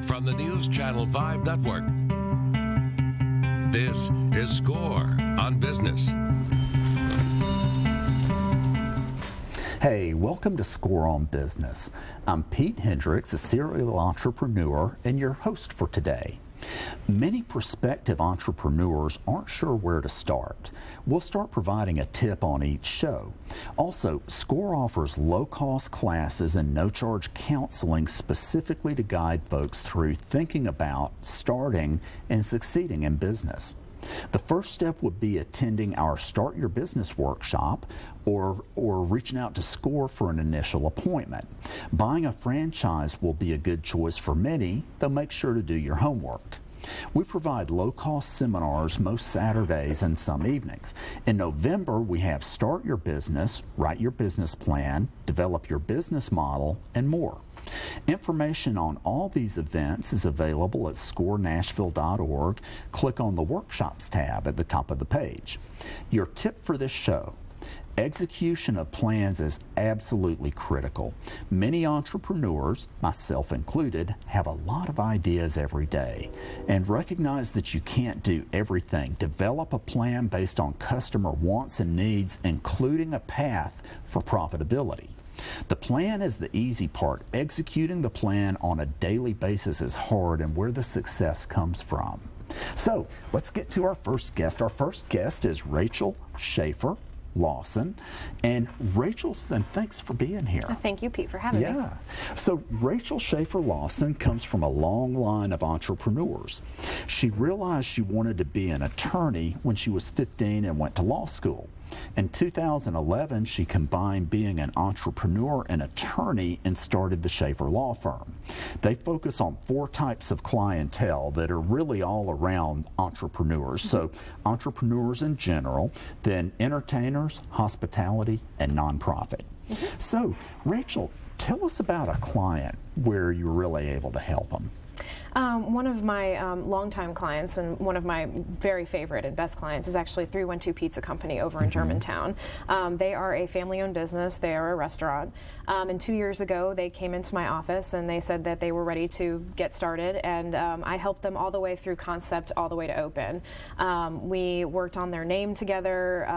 from the News Channel 5 Network. This is SCORE on Business. Hey, welcome to SCORE on Business. I'm Pete Hendrix, a serial entrepreneur and your host for today. Many prospective entrepreneurs aren't sure where to start. We'll start providing a tip on each show. Also, SCORE offers low-cost classes and no-charge counseling specifically to guide folks through thinking about starting and succeeding in business. The first step would be attending our Start Your Business workshop or reaching out to SCORE for an initial appointment. Buying a franchise will be a good choice for many, though make sure to do your homework. We provide low-cost seminars most Saturdays and some evenings. In November, we have Start Your Business, Write Your Business Plan, Develop Your Business Model, and more. Information on all these events is available at scorenashville.org. Click on the Workshops tab at the top of the page. Your tip for this show: execution of plans is absolutely critical. Many entrepreneurs, myself included, have a lot of ideas every day. And recognize that you can't do everything. Develop a plan based on customer wants and needs, including a path for profitability. The plan is the easy part. Executing the plan on a daily basis is hard, and where the success comes from. So let's get to our first guest. Our first guest is Rachel Schaffer Lawson. And Rachel, and thanks for being here. Thank you, Pete, for having me. Yeah. So Rachel Schaffer Lawson comes from a long line of entrepreneurs. She realized she wanted to be an attorney when she was 15 and went to law school. In 2011, she combined being an entrepreneur and attorney and started the Schaffer Law Firm. They focus on 4 types of clientele that are really all around entrepreneurs. So entrepreneurs in general, then entertainers, hospitality, and nonprofit. So, Rachel, tell us about a client where you're really able to help them. One of my longtime clients and one of my very favorite and best clients is actually 312 Pizza Company over in Germantown. They are a family-owned business. They are a restaurant. And 2 years ago, they came into my office and they said that they were ready to get started, and I helped them all the way through concept, all the way to open. We worked on their name together,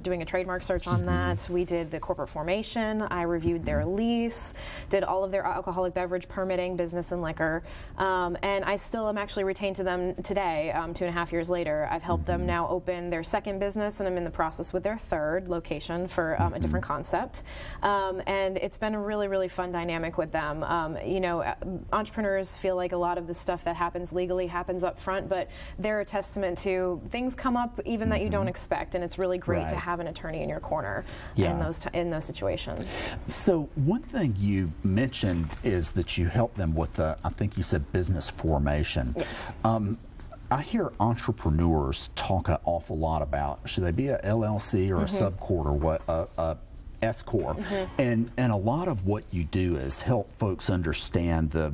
doing a trademark search on that. We did the corporate formation. I reviewed their lease, did all of their alcoholic beverage permitting, business and liquor. And I still am actually retained to them today, 2.5 years later. I've helped them now open their second business, and I'm in the process with their third location for a different concept. And it's been a really, really fun dynamic with them. You know, entrepreneurs feel like a lot of the stuff that happens legally happens up front, but they're a testament to things come up even that you don't expect, and it's really great to have an attorney in your corner in those situations. So one thing you mentioned is that you help them with, I think you said, business formation. Yes. I hear entrepreneurs talk an awful lot about, should they be a LLC or a subcorp or what, S Corp, and a lot of what you do is help folks understand the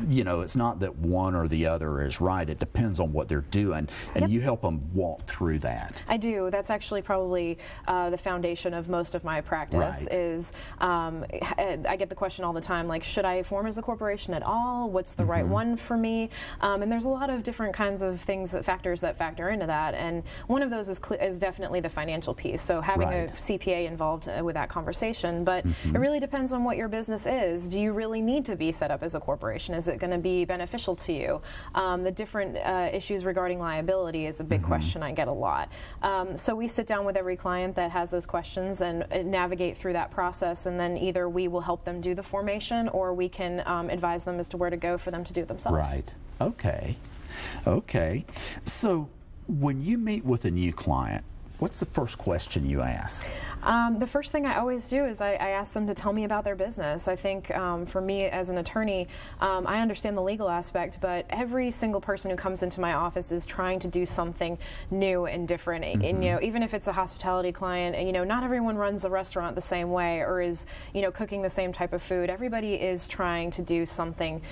you know, it's not that one or the other is right. It depends on what they're doing, and you help them walk through that. I do. That's actually probably the foundation of most of my practice. Is I get the question all the time, like, should I form as a corporation at all? What's the right one for me? And there's a lot of different kinds of things, factors that factor into that, and one of those is definitely the financial piece. So having a CPA involved with that conversation, but it really depends on what your business is. Do you really need to be set up as a corporation? Is it going to be beneficial to you? The different issues regarding liability is a big question I get a lot. So we sit down with every client that has those questions and navigate through that process, and then either we will help them do the formation or we can advise them as to where to go for them to do it themselves. Right. Okay. Okay. So when you meet with a new client, what's the first question you ask? The first thing I always do is I ask them to tell me about their business. I think for me as an attorney, I understand the legal aspect, but every single person who comes into my office is trying to do something new and different. And, you know, even if it's a hospitality client, and, you know, not everyone runs a restaurant the same way or is, you know, cooking the same type of food. Everybody is trying to do something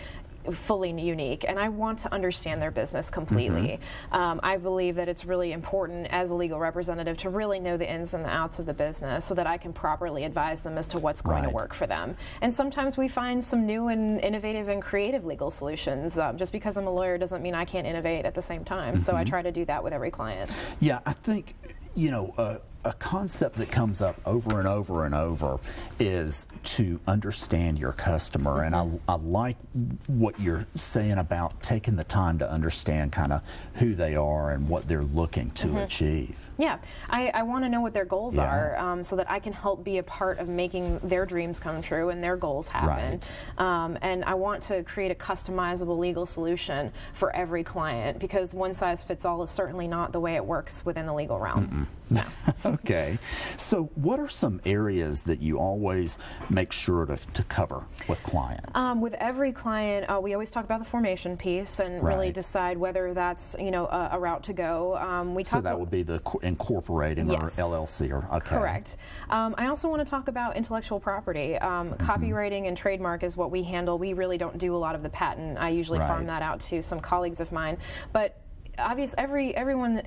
fully unique, and I want to understand their business completely. I believe that it's really important as a legal representative to really know the ins and the outs of the business so that I can properly advise them as to what's going to work for them. And sometimes we find some new and innovative and creative legal solutions. Just because I'm a lawyer doesn't mean I can't innovate at the same time. So I try to do that with every client. Yeah, I think, you know, a concept that comes up over and over and over is to understand your customer. And I like what you're saying about taking the time to understand kind of who they are and what they're looking to achieve. Yeah, I want to know what their goals are so that I can help be a part of making their dreams come true and their goals happen. And I want to create a customizable legal solution for every client, because one size fits all is certainly not the way it works within the legal realm. No. Okay. So what are some areas that you always make sure to cover with clients? With every client, we always talk about the formation piece and really decide whether that's, you know, a route to go. So that would be the incorporating or LLC or Correct. I also want to talk about intellectual property. Copywriting and trademark is what we handle. We really don't do a lot of the patent. I usually farm that out to some colleagues of mine. But everyone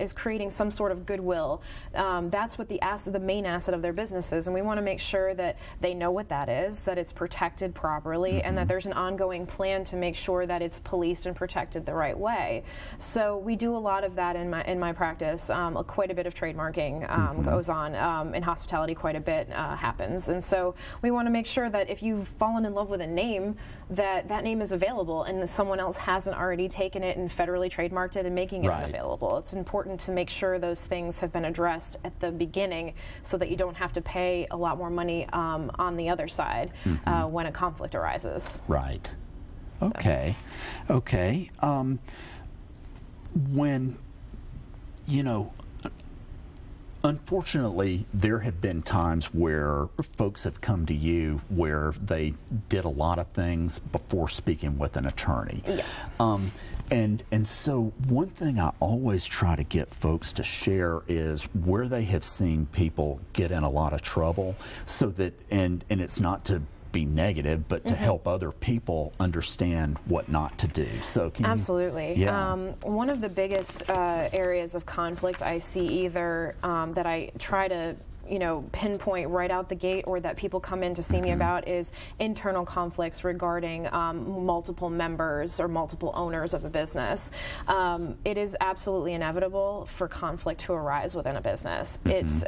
is creating some sort of goodwill. That's what the main asset of their business is, and we want to make sure that they know what that is, that it's protected properly, and that there's an ongoing plan to make sure that it's policed and protected the right way. So we do a lot of that in my practice. Quite a bit of trademarking goes on. In hospitality, quite a bit happens, and so we want to make sure that if you've fallen in love with a name, that name is available and someone else hasn't already taken it and federally trademarked it and making it unavailable. It's important to make sure those things have been addressed at the beginning so that you don't have to pay a lot more money on the other side when a conflict arises. Right. Okay. Okay. When, you know, unfortunately, there have been times where folks have come to you where they did a lot of things before speaking with an attorney. Yes. And so one thing I always try to get folks to share is where they have seen people get in a lot of trouble, so that, and it's not to be negative, but to help other people understand what not to do. So can Absolutely. You, yeah. One of the biggest areas of conflict I see, either that I try to pinpoint right out the gate, or that people come in to see me about, is internal conflicts regarding multiple members or multiple owners of a business. It is absolutely inevitable for conflict to arise within a business. It's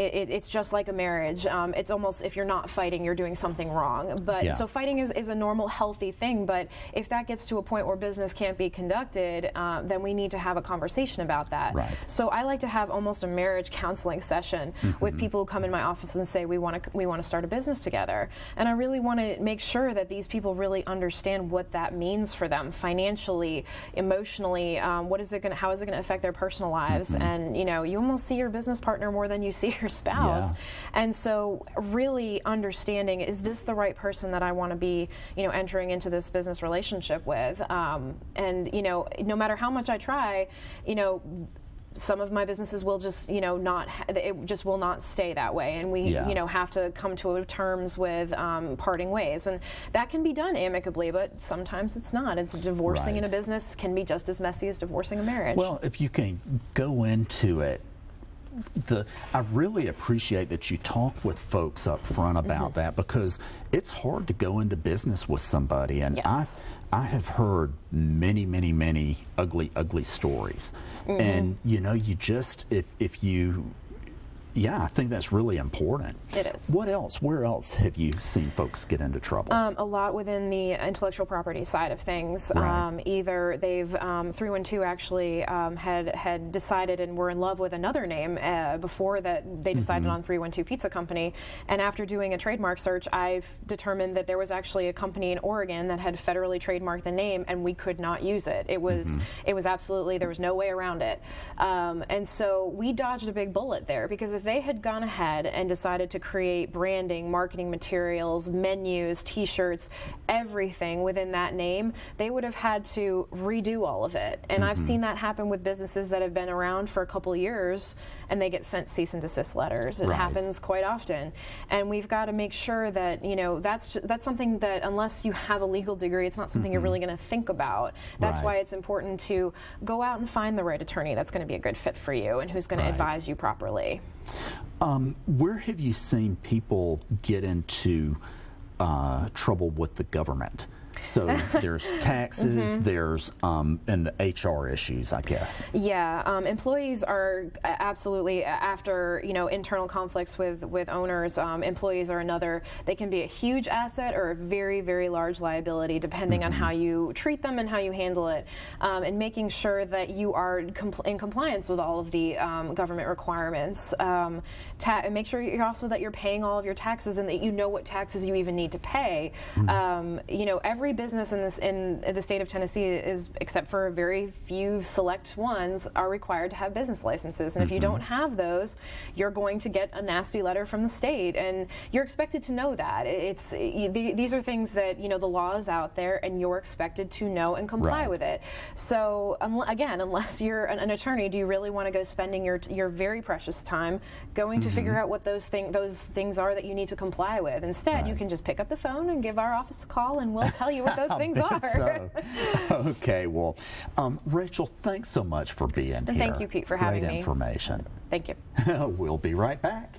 it's just like a marriage. It's almost, if you're not fighting, you're doing something wrong. But so fighting is a normal, healthy thing. But if that gets to a point where business can't be conducted, then we need to have a conversation about that. Right. So I like to have almost a marriage counseling session with people who come in my office and say, we want to start a business together. And I really want to make sure that these people really understand what that means for them financially, emotionally. How is it going to affect their personal lives? And you almost see your business partner more than you see your spouse. And so really understanding, is this the right person that I want to be entering into this business relationship with? And no matter how much I try, some of my businesses will just, it just will not stay that way, and we, have to come to terms with parting ways, and that can be done amicably, but sometimes it's not. It's divorcing in a business can be just as messy as divorcing a marriage. Well, if you can go into it, I really appreciate that you talk with folks up front about that, because it's hard to go into business with somebody, and I have heard many, many, many ugly stories. And you just, if you, I think that's really important. It is. What else? Where else have you seen folks get into trouble? A lot within the intellectual property side of things. Either they've 312 actually had decided and were in love with another name before that they decided on 312 Pizza Company, and after doing a trademark search, I've determined that there was actually a company in Oregon that had federally trademarked the name, and we could not use it. It was absolutely, there was no way around it, and so we dodged a big bullet there, because if they had gone ahead and decided to create branding, marketing materials, menus, t-shirts, everything within that name, they would have had to redo all of it. And I've seen that happen with businesses that have been around for a couple years and they get sent cease and desist letters. It happens quite often. And we've got to make sure that, you know, that's something that unless you have a legal degree, it's not something you're really going to think about. That's why it's important to go out and find the right attorney that's going to be a good fit for you and who's going to advise you properly. Where have you seen people get into trouble with the government? So there's taxes, there's and the HR issues, I guess. Yeah, employees are absolutely, after, you know, internal conflicts with owners, employees are another. They can be a huge asset or a very, very large liability, depending on how you treat them and how you handle it, and making sure that you are in compliance with all of the government requirements. And make sure you're also that you're paying all of your taxes and that you know what taxes you even need to pay. You know, every business in the state of Tennessee is, except for very few select ones, are required to have business licenses. And if you don't have those, you're going to get a nasty letter from the state, and you're expected to know that. These are things that, you know, the law is out there, and you're expected to know and comply with it. So again, unless you're an attorney, do you really want to go spending your very precious time going to figure out what those things are that you need to comply with? Instead, you can just pick up the phone and give our office a call, and we'll tell you what those things are. So. Okay, well, Rachel, thanks so much for being here. Thank you, Pete, for having me. Great information. Thank you. We'll be right back.